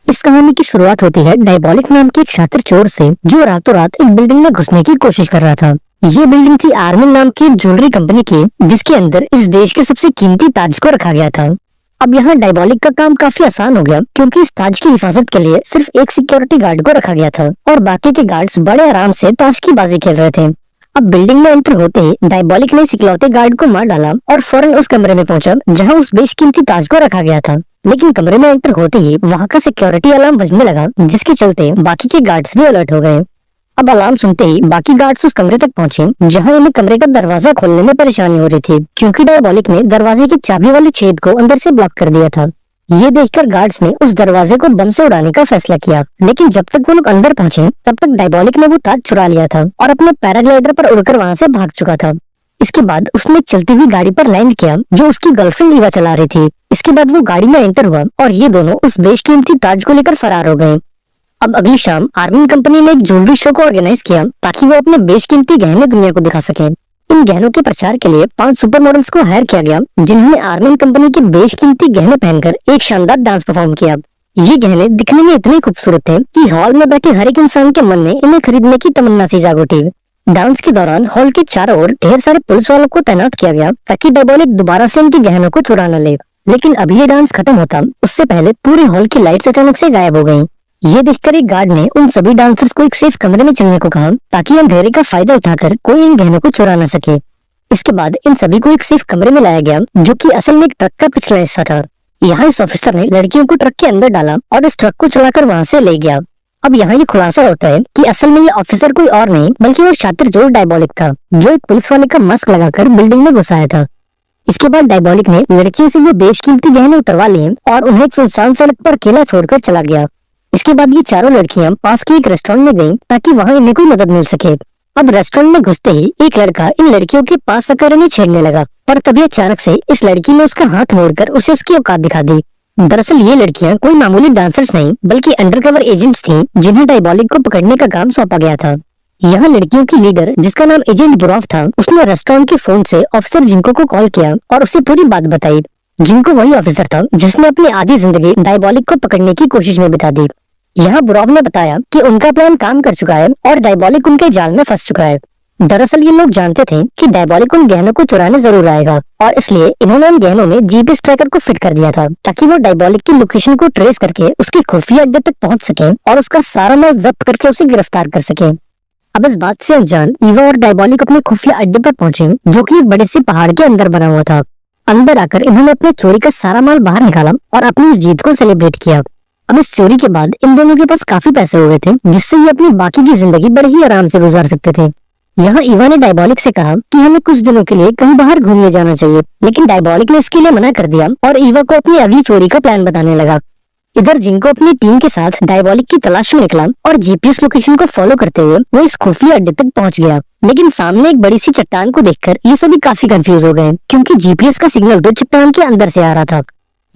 इस कहानी की शुरुआत होती है डायबॉलिक नाम के एक शातिर चोर से, जो रातों रात एक बिल्डिंग में घुसने की कोशिश कर रहा था। ये बिल्डिंग थी आर्मिन नाम की ज्वेलरी कंपनी की, जिसके अंदर इस देश के सबसे कीमती ताज को रखा गया था। अब यहाँ डायबॉलिक का काम काफी आसान हो गया, क्योंकि इस ताज की हिफाजत के लिए सिर्फ एक सिक्योरिटी गार्ड को रखा गया था और बाकी के गार्ड्स बड़े आराम से ताश की बाजी खेल रहे थे। अब बिल्डिंग में एंटर होते ही डायबॉलिक ने इकलौते गार्ड को मार डाला और फौरन उस कमरे में पहुंचा जहां उस बेशकीमती ताज को रखा गया था। लेकिन कमरे में एंटर होते ही वहां का सिक्योरिटी अलार्म बजने लगा, जिसके चलते बाकी के गार्ड्स भी अलर्ट हो गए। अब अलार्म सुनते ही बाकी गार्ड्स उस कमरे तक पहुंचे, जहां इन्हें कमरे का दरवाजा खोलने में परेशानी हो रही थी, क्योंकि डायबॉलिक ने दरवाजे की चाबी वाले छेद को अंदर से ब्लॉक कर दिया था। ये देखकर गार्ड्स ने उस दरवाजे को बम से उड़ाने का फैसला किया, लेकिन जब तक वो लोग अंदर पहुंचे तब तक डायबॉलिक ने वो ताज चुरा लिया था और अपने पैराग्लाइडर पर उड़कर वहां से भाग चुका था। इसके बाद उसने एक चलती हुई गाड़ी पर लैंड किया, जो उसकी गर्लफ्रेंड ईवा चला रही थी। इसके बाद वो गाड़ी में एंटर हुआ और ये दोनों उस बेशकीमती ताज को लेकर फरार हो गए। अब अगली शाम आर्मिन कंपनी ने एक ज्वेलरी शो को ऑर्गेनाइज किया, ताकि वो अपने बेशकीमती गहने दुनिया को दिखा सके। इन गहनों के प्रचार के लिए 5 सुपर मॉडल्स को हायर किया गया, जिन्होंने आर्मिन कंपनी के बेशकीमती गहने पहनकर एक शानदार डांस परफॉर्म किया। ये गहने दिखने में इतने खूबसूरत थे कि हॉल में बैठे हर एक इंसान के मन में इन्हें खरीदने की तमन्ना सी जाग उठी। डांस के दौरान हॉल के चारों ओर ढेर सारे पुलिस वालों को तैनात किया गया, ताकि डायबॉलिक दोबारा से इनके गहनों को चुरा न ले। लेकिन अभी ये डांस खत्म होता उससे पहले पूरे हॉल की लाइट्स अचानक से गायब हो गयी। ये देखकर एक गार्ड ने उन सभी डांसर्स को एक सेफ कमरे में चलने को कहा, ताकि अंधेरे का फायदा उठाकर कोई इन गहनों को चुरा न सके। इसके बाद इन सभी को एक सेफ कमरे में लाया गया, जो कि असल में एक ट्रक का पिछला हिस्सा था। यहाँ इस ऑफिसर ने लड़कियों को ट्रक के अंदर डाला और इस ट्रक को चलाकर वहाँ से ले गया। अब यहाँ ये खुलासा होता है कि असल में ये ऑफिसर कोई और नहीं बल्कि वो शातिर चोर डायबॉलिक था, जो एक पुलिस वाले का मास्क लगाकर बिल्डिंग में घुस आया था। इसके बाद डायबॉलिक ने लड़कियों से वो बेशकीमती गहने उतरवा लिए और उन्हें एक सुनसान सड़क पर अकेला छोड़कर चला गया। इसके बाद ये चारों लड़कियां पास के एक रेस्टोरेंट में गईं, ताकि वहाँ इन्हें कोई मदद मिल सके। अब रेस्टोरेंट में घुसते ही एक लड़का इन लड़कियों के पास आकर इन्हें छेड़ने लगा, पर तभी अचानक से इस लड़की ने उसका हाथ मोड़कर उसे उसकी औकात दिखा दी। दरअसल ये लड़कियां कोई मामूली डांसर्स नहीं बल्कि अंडरकवर एजेंट्स थीं, जिन्हें डायबॉलिक को पकड़ने का काम सौंपा गया था। यहाँ लड़कियों की लीडर, जिसका नाम एजेंट बुरॉफ था, उसने रेस्टोरेंट के फोन से ऑफिसर जिंको को कॉल किया और उसे पूरी बात बताई। जिंको वही ऑफिसर था जिसने अपनी आधी जिंदगी डायबॉलिक को पकड़ने की कोशिश में बिता दी। यहाँ बुरॉफ ने बताया कि उनका प्लान काम कर चुका है और डायबॉलिक उनके जाल में फंस चुका है। दरअसल ये लोग जानते थे कि डायबॉलिक उन गहनों को चुराने जरूर आएगा, और इसलिए इन्होंने उन गहनों में जीपीएस ट्रैकर को फिट कर दिया था, ताकि वो डायबॉलिक की लोकेशन को ट्रेस करके उसके खुफिया अड्डे तक पहुंच सके और उसका सारा माल जब्त करके उसे गिरफ्तार कर सके। अब इस बात से अनजान ईवा और डायबॉलिक अपने खुफिया अड्डे पर पहुंचे, जो कि एक बड़े से पहाड़ के अंदर बना हुआ था। अंदर आकर इन्होंने अपने चोरी का सारा माल बाहर निकाला और अपनी इस जीत को सेलिब्रेट किया। अब इस चोरी के बाद इन दोनों के पास काफी पैसे हो गए थे, जिससे ये अपनी बाकी की जिंदगी बड़े ही आराम से गुजार सकते थे। यहाँ ईवा ने डायबॉलिक से कहा कि हमें कुछ दिनों के लिए कहीं बाहर घूमने जाना चाहिए, लेकिन डायबॉलिक ने इसके लिए मना कर दिया और ईवा को अपनी अगली चोरी का प्लान बताने लगा। इधर जिंको अपनी टीम के साथ डायबॉलिक की तलाश में निकला और जीपीएस लोकेशन को फॉलो करते हुए वो इस खुफिया अड्डे तक पहुंच गया। लेकिन सामने एक बड़ी सी चट्टान को देखकर ये सभी काफी कंफ्यूज हो गए, क्योंकि जीपीएस का सिग्नल तो चट्टान के अंदर से आ रहा था।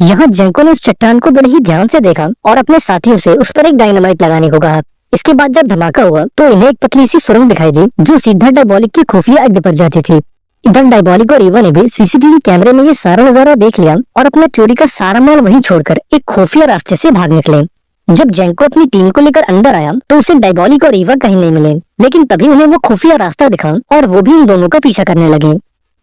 यहाँ जिंको ने उस चट्टान को बड़े ही ध्यान से देखा और अपने साथियों से उस पर एक डायनामाइट लगाने को कहा। इसके बाद जब धमाका हुआ तो इन्हें एक पतली सी सुरंग दिखाई दी, जो सीधा डायबॉलिक के खुफिया अड्डे पर जाती थी। इधर डायबॉलिक और ईवा ने भी सीसीटीवी कैमरे में ये सारा नजारा देख लिया और अपना चोरी का सारा माल वहीं छोड़कर एक खुफिया रास्ते से भाग निकले। जब जेंको अपनी टीम को लेकर अंदर आया तो उसे डायबॉलिक और ईवा कहीं नहीं मिले, लेकिन तभी उन्हें वो खुफिया रास्ता दिखा और वो भी इन दोनों का पीछा करने लगे।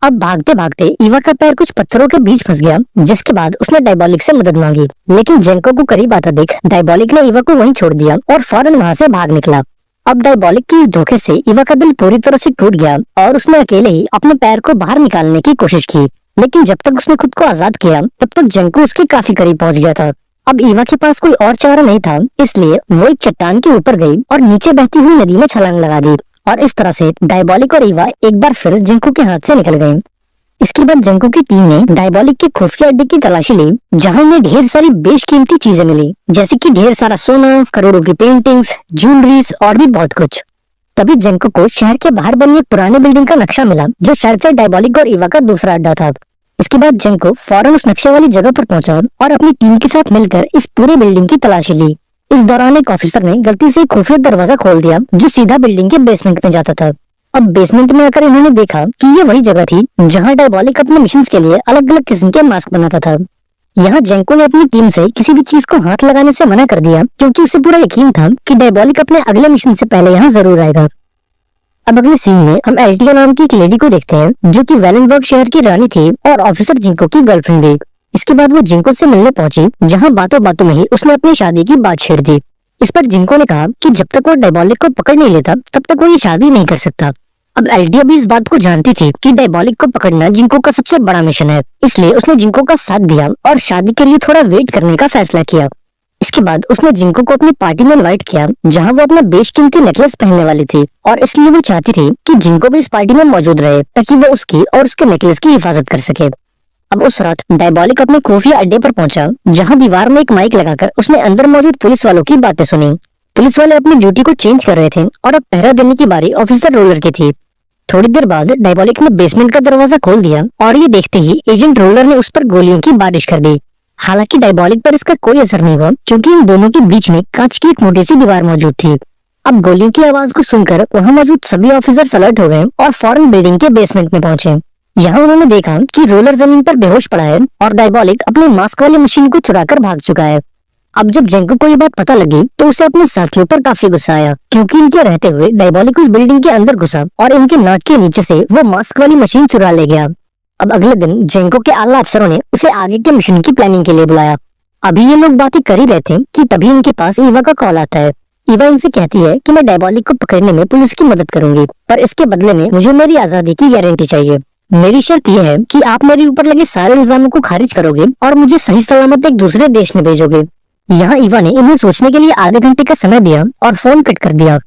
अब भागते भागते ईवा का पैर कुछ पत्थरों के बीच फंस गया, जिसके बाद उसने डायबॉलिक से मदद मांगी, लेकिन जेंको को करीब आता देख डायबॉलिक ने ईवा को वहीं छोड़ दिया और फौरन वहां से भाग निकला। अब डायबॉलिक की इस धोखे से ईवा का दिल पूरी तरह से टूट गया और उसने अकेले ही अपने पैर को बाहर निकालने की कोशिश की, लेकिन जब तक उसने खुद को आजाद किया तब तक जेंको उसके काफी करीब पहुंच गया था। अब ईवा के पास कोई और चारा नहीं था, इसलिए वो एक चट्टान के ऊपर गई और नीचे बहती हुई नदी में छलांग लगा दी, और इस तरह से डायबॉलिक और ईवा एक बार फिर जेंको के हाथ से निकल गए। इसके बाद जेंको की टीम ने डायबॉलिक के खुफिया अड्डे की तलाशी ली, जहां उन्हें ढेर सारी बेशकीमती चीजें मिली, जैसे कि ढेर सारा सोना, करोड़ों की पेंटिंग्स, ज्वेलरीज और भी बहुत कुछ। तभी जेंको को शहर के बाहर बनी एक पुरानी बिल्डिंग का नक्शा मिला, जो शायद से डायबॉलिक और ईवा का दूसरा अड्डा था। इसके बाद जेंको फौरन उस नक्शे वाली जगह पर पहुंचा और अपनी टीम के साथ मिलकर इस पूरे बिल्डिंग की तलाशी ली। इस दौरान एक ऑफिसर ने गलती से एक खुफिया दरवाजा खोल दिया, जो सीधा बिल्डिंग के बेसमेंट में जाता था। अब बेसमेंट में आकर इन्होंने देखा कि ये वही जगह थी जहां डायबॉलिक अपने मिशंस के लिए अलग अलग किस्म के मास्क बनाता था। यहाँ जेंको ने अपनी टीम से किसी भी चीज को हाथ लगाने से मना कर दिया क्योंकि उसे पूरा यकीन था कि डायबॉलिक अपने अगले मिशन से पहले यहाँ जरूर आएगा। अब अगले सीन में हम एल्टिया नाम की एक लेडी को देखते हैं जो कि वेलेनबर्ग शहर की रानी थी और ऑफिसर जिंको की गर्लफ्रेंड भी। इसके बाद वो जिंको से मिलने पहुंची, जहां बातों बातों में ही उसने अपनी शादी की बात छेड़ दी। इस पर जिंको ने कहा कि जब तक वो डायबॉलिक को पकड़ नहीं लेता तब तक वो ये शादी नहीं कर सकता। अब एल्टिया भी इस बात को जानती थी कि डायबॉलिक को पकड़ना जिंको का सबसे बड़ा मिशन है, इसलिए उसने जिंको का साथ दिया और शादी के लिए थोड़ा वेट करने का फैसला किया। इसके बाद उसने जिंको को अपनी पार्टी में इनवाइट किया, जहां वो अपना बेशकीमती नेकलेस पहनने वाली थी और इसलिए वो चाहती थी कि जिंको भी इस पार्टी में मौजूद रहे ताकि वो उसकी और उसके नेकलेस की हिफाजत कर सके। अब उस रात डायबॉलिक अपने खुफिया अड्डे पर पहुंचा, जहां दीवार में एक माइक लगाकर उसने अंदर मौजूद पुलिस वालों की बातें सुनी। पुलिस वाले अपनी ड्यूटी को चेंज कर रहे थे और अब पहरा देने की बारी ऑफिसर रोलर की थी। थोड़ी देर बाद डायबॉलिक ने बेसमेंट का दरवाजा खोल दिया और ये देखते ही एजेंट रोलर ने उस पर गोलियों की बारिश कर दी। हालांकि डायबॉलिक पर इसका कोई असर नहीं हुआ क्योंकि इन दोनों के बीच में कांच की एक मोटी सी दीवार मौजूद थी। अब गोलियों की आवाज को सुनकर वहां मौजूद सभी ऑफिसर्स अलर्ट हो गए और फौरन बिल्डिंग के बेसमेंट में पहुंचे। यहाँ उन्होंने देखा कि रोलर जमीन पर बेहोश पड़ा है और डायबॉलिक अपने मास्क वाली मशीन को चुराकर भाग चुका है। अब जब जेंको को ये बात पता लगी तो उसे अपने साथियों पर काफी गुस्सा आया क्योंकि इनके रहते हुए डायबॉलिक उस बिल्डिंग के अंदर घुसा और इनके नाक के नीचे से वो मास्क वाली मशीन चुरा ले गया। अब अगले दिन जेंको के आला अफसरों ने उसे आगे के मिशन की प्लानिंग के लिए बुलाया। अभी ये लोग बातें कर ही रहे थे कि तभी इनके पास ईवा का कॉल आता है। ईवा इनसे कहती है कि मैं डायबॉलिक को पकड़ने में पुलिस की मदद करूंगी, पर इसके बदले में मुझे मेरी आजादी की गारंटी चाहिए। मेरी शर्त यह है कि आप मेरे ऊपर लगे सारे इल्जामों को खारिज करोगे और मुझे सही सलामत एक दूसरे देश में भेजोगे। यहाँ ईवा ने इन्हें सोचने के लिए आधे घंटे का समय दिया और फोन कट कर दिया।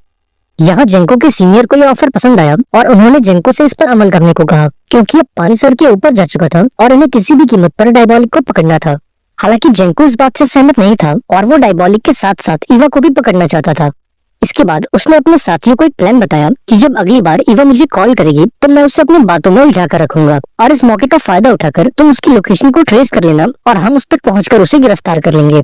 यहाँ जेंको के सीनियर को यह ऑफर पसंद आया और उन्होंने जेंको से इस पर अमल करने को कहा क्योंकि अब पानी सर के ऊपर जा चुका था और इन्हें किसी भी कीमत पर डायबॉलिक को पकड़ना था। हालांकि जेंको इस बात से सहमत नहीं था और वो डायबॉलिक के साथ साथ ईवा को भी पकड़ना चाहता था। इसके बाद उसने अपने साथियों को एक प्लान बताया कि जब अगली बार ईवा मुझे कॉल करेगी तो मैं उसे अपनी बातों में उलझा कर रखूंगा और इस मौके का फायदा उठाकर तुम उसकी लोकेशन को ट्रेस कर लेना और हम उस तक पहुंचकर उसे गिरफ्तार कर लेंगे।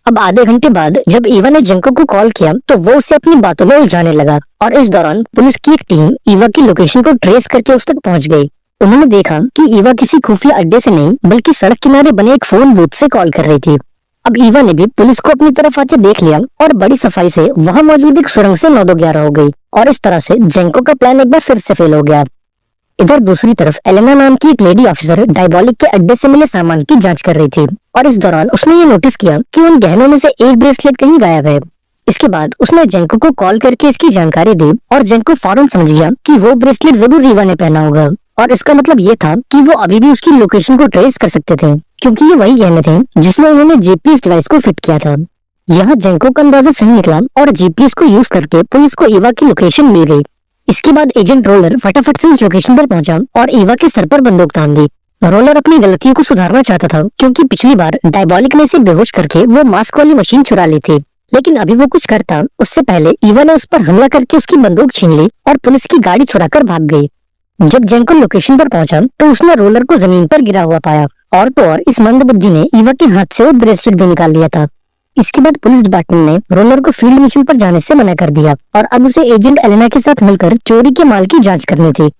अब आधे घंटे बाद जब ईवा ने जेंको को कॉल किया तो वो उसे अपनी बातों में उलझाने लगा और इस दौरान पुलिस की एक टीम ईवा की लोकेशन को ट्रेस करके उस तक पहुंच गई। उन्होंने देखा कि ईवा किसी खुफिया अड्डे से नहीं बल्कि सड़क किनारे बने एक फोन बूथ से कॉल कर रही थी। अब ईवा ने भी पुलिस को अपनी तरफ आते देख लिया और बड़ी सफाई से वहां मौजूद एक सुरंग से 9-11 हो गई और इस तरह से जेंको का प्लान एक बार फिर से फेल हो गया। इधर दूसरी तरफ एलेना नाम की एक लेडी ऑफिसर डायबॉलिक के अड्डे से मिले सामान की जांच कर रही थी और इस दौरान उसने ये नोटिस किया कि उन गहनों में से एक ब्रेसलेट कहीं गायब है। इसके बाद उसने जेंको को कॉल करके इसकी जानकारी दी और जेंको फौरन समझ गया कि वो ब्रेसलेट जरूर ईवा ने पहना होगा और इसका मतलब ये था कि वो अभी भी उसकी लोकेशन को ट्रेस कर सकते थे क्योंकि ये वही गहने थे जिसमें उन्होंने जीपीएस डिवाइस को फिट किया था। यहाँ जेंको का अंदाजा सही निकला और जीपीएस को यूज करके पुलिस को ईवा की लोकेशन मिल गई। इसके बाद एजेंट रोलर फटाफट से उस लोकेशन पर पहुंचा और ईवा के सर पर बंदूक तान दी। रोलर अपनी गलतियों को सुधारना चाहता था क्योंकि पिछली बार डायबॉलिक ने इसे बेहोश करके वो मास्क वाली मशीन चुरा ली थी, लेकिन अभी वो कुछ करता उससे पहले ईवा ने उस पर हमला करके उसकी बंदूक छीन ली और पुलिस की गाड़ी छुड़ाकर भाग गई। जब जेंको लोकेशन पर पहुंचा तो उसने रोलर को जमीन पर गिरा हुआ पाया और तो और इस मंदबुद्धि ने ईवा के हाथ से वो ब्रेसलेट भी निकाल लिया था। इसके बाद पुलिस डिपार्टमेंट ने रोलर को फील्ड मिशन पर जाने से मना कर दिया और अब उसे एजेंट एलेना के साथ मिलकर चोरी के माल की जांच करनी थी।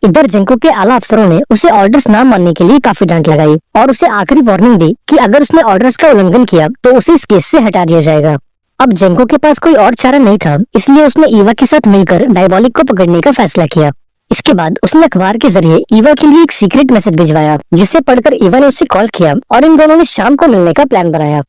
इधर जेंको के आला अफसरों ने उसे ऑर्डर्स ना मानने के लिए काफी डांट लगाई और उसे आखिरी वार्निंग दी कि अगर उसने ऑर्डर्स का उल्लंघन किया तो उसे इस केस से हटा दिया जाएगा। अब जेंको के पास कोई और चारा नहीं था, इसलिए उसने ईवा के साथ मिलकर डायबॉलिक को पकड़ने का फैसला किया। इसके बाद उसने अखबार के जरिए ईवा के लिए एक सीक्रेट मैसेज भिजवाया जिसे पढ़कर ईवा ने उसे कॉल किया और इन दोनों ने शाम को मिलने का प्लान बनाया।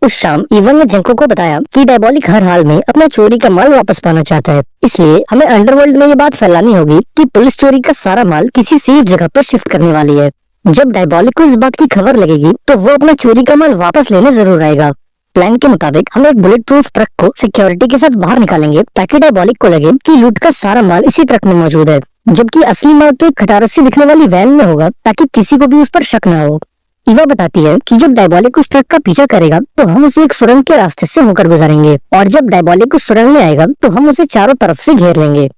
उस शाम ईवा ने जेंको को बताया कि डायबॉलिक हर हाल में अपना चोरी का माल वापस पाना चाहता है, इसलिए हमें अंडरवर्ल्ड में ये बात फैलानी होगी कि पुलिस चोरी का सारा माल किसी सेफ जगह पर शिफ्ट करने वाली है। जब डायबॉलिक को इस बात की खबर लगेगी तो वो अपना चोरी का माल वापस लेने जरूर आएगा। प्लान के मुताबिक हम एक बुलेट प्रूफ ट्रक को सिक्योरिटी के साथ बाहर निकालेंगे ताकि डायबॉलिक को लगे कि लूट का सारा माल इसी ट्रक में मौजूद है, जबकि असली माल तो एक खटारस सी दिखने वाली वैन में होगा ताकि किसी को भी उस पर शक न हो। ईवा बताती है कि जब डायबॉलिक उस ट्रक का पीछा करेगा तो हम उसे एक सुरंग के रास्ते से होकर गुजारेंगे और जब डायबॉलिक उस सुरंग में आएगा तो हम उसे चारों तरफ से घेर लेंगे।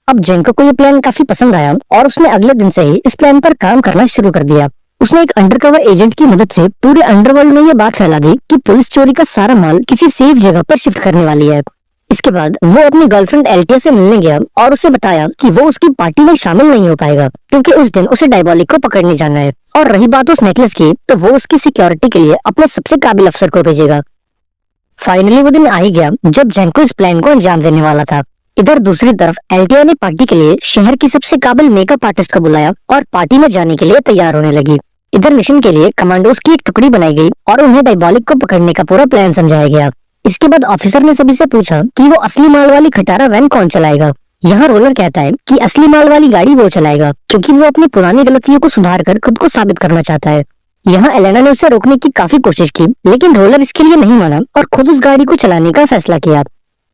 अब जेंको को ये प्लान काफी पसंद आया और उसने अगले दिन से ही इस प्लान पर काम करना शुरू कर दिया। उसने एक अंडरकवर एजेंट की मदद से पूरे अंडरवर्ल्ड में ये बात फैला दी कि पुलिस चोरी का सारा माल किसी सेफ जगह पर शिफ्ट करने वाली है। इसके बाद वो अपनी गर्लफ्रेंड एल्टिया से मिलने गया और उसे बताया कि वो उसकी पार्टी में शामिल नहीं हो पाएगा क्योंकि उस दिन उसे डायबॉलिक को पकड़ने जाना है। और रही बात उस नेकलेस की, तो वो उसकी सिक्योरिटी के लिए अपने सबसे काबिल अफसर को भेजेगा। फाइनली वो दिन आ ही गया जब जेंको इस प्लान को अंजाम देने वाला था। इधर दूसरी तरफ एल्टिया ने पार्टी के लिए शहर की सबसे काबिल मेकअप आर्टिस्ट को बुलाया और पार्टी में जाने के लिए तैयार होने लगी। इधर मिशन के लिए कमांडोज की एक टुकड़ी बनाई गई और उन्हें डायबॉलिक को पकड़ने का पूरा प्लान समझाया गया। इसके बाद ऑफिसर ने सभी से पूछा कि वो असली माल वाली खटारा वैन कौन चलाएगा। यहाँ रोलर कहता है कि असली माल वाली गाड़ी वो चलाएगा क्योंकि वो अपनी पुरानी गलतियों को सुधार कर खुद को साबित करना चाहता है। यहाँ एलेना ने उसे रोकने की काफी कोशिश की लेकिन रोलर इसके लिए नहीं माना और खुद उस गाड़ी को चलाने का फैसला किया।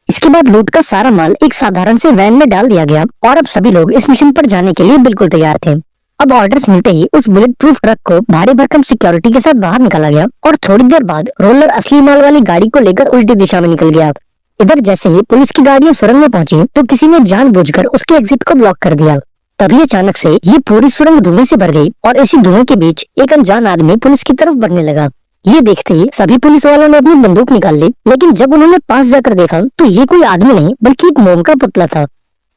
इसके बाद लूट का सारा माल एक साधारण से वैन में डाल दिया गया और अब सभी लोग इस मिशन पर जाने के लिए बिल्कुल तैयार थे। अब ऑर्डर्स मिलते ही उस बुलेट प्रूफ ट्रक को भारी भरकम सिक्योरिटी के साथ बाहर निकाला गया और थोड़ी देर बाद रोलर असली माल वाली गाड़ी को लेकर उल्टी दिशा में निकल गया। इधर जैसे ही पुलिस की गाड़ियां सुरंग में पहुंची तो किसी ने जानबूझकर उसके एग्जिट को ब्लॉक कर दिया। तभी अचानक से ये पूरी सुरंग धुएं से भर गई और इसी धुएं के बीच एक अनजान आदमी पुलिस की तरफ बढ़ने लगा। ये देखते ही सभी पुलिस वालों ने अपनी बंदूक निकाल ली, लेकिन जब उन्होंने पास जाकर देखा तो ये कोई आदमी नहीं बल्कि एक मोम का पुतला था।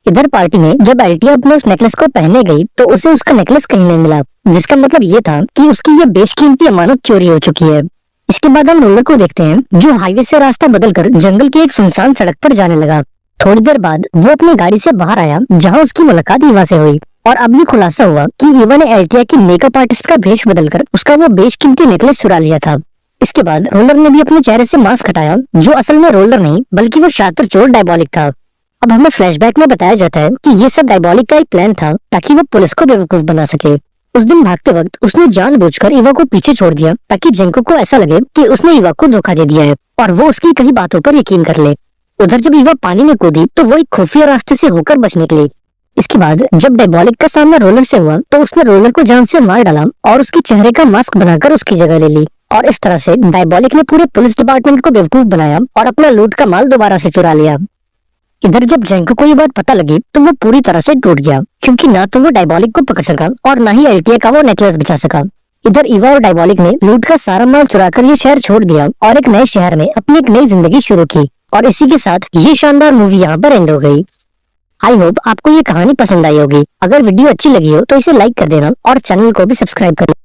इधर पार्टी में जब एल्टिया अपने उस नेकलेस को पहने गई तो उसे उसका नेकलेस कहीं नहीं मिला, जिसका मतलब ये था कि उसकी ये बेशकीमती अमानत चोरी हो चुकी है। इसके बाद हम रोलर को देखते हैं जो हाईवे से रास्ता बदलकर जंगल की एक सुनसान सड़क पर जाने लगा। थोड़ी देर बाद वो अपनी गाड़ी से बाहर आया जहाँ उसकी मुलाकात ईवा से हुई और अब ये खुलासा हुआ कि ईवा ने एल्टिया की मेकअप आर्टिस्ट का भेष बदलकर उसका वो बेशकीमती नेकलेस चुरा लिया था। इसके बाद रोलर ने भी अपने चेहरे से मास्क हटाया जो असल में रोलर नहीं बल्कि वो शातिर चोर डायबॉलिक था। अब हमें फ्लैशबैक में बताया जाता है कि ये सब डायबॉलिक का एक प्लान था ताकि वो पुलिस को बेवकूफ बना सके। उस दिन भागते वक्त उसने जानबूझकर ईवा को पीछे छोड़ दिया ताकि जेंको को ऐसा लगे कि उसने ईवा को धोखा दे दिया है और वो उसकी कई बातों पर यकीन कर ले। उधर जब ईवा पानी में कूदी तो वो एक खुफिया रास्ते से होकर बच निकली। इसके बाद जब डायबॉलिक का सामना रोलर से हुआ तो उसने रोलर को जान से मार डाला और उसके चेहरे का मास्क बनाकर उसकी जगह ले ली और इस तरह से डायबॉलिक ने पूरे पुलिस डिपार्टमेंट को बेवकूफ बनाया और अपना लूट का माल दोबारा से चुरा लिया। इधर जब जेंको को ये बात पता लगी तो वो पूरी तरह से टूट गया क्योंकि ना तो वो डायबॉलिक को पकड़ सका और ना ही एल्टिया का वो नेकलेस बचा सका। इधर ईवा और डायबॉलिक ने लूट का सारा माल चुराकर ये शहर छोड़ दिया और एक नए शहर में अपनी एक नई जिंदगी शुरू की और इसी के साथ ये शानदार मूवी यहाँ पर एंड हो गई। आई होप आपको ये कहानी पसंद आई होगी। अगर वीडियो अच्छी लगी हो तो इसे लाइक कर देना और चैनल को भी सब्सक्राइब कर लेना।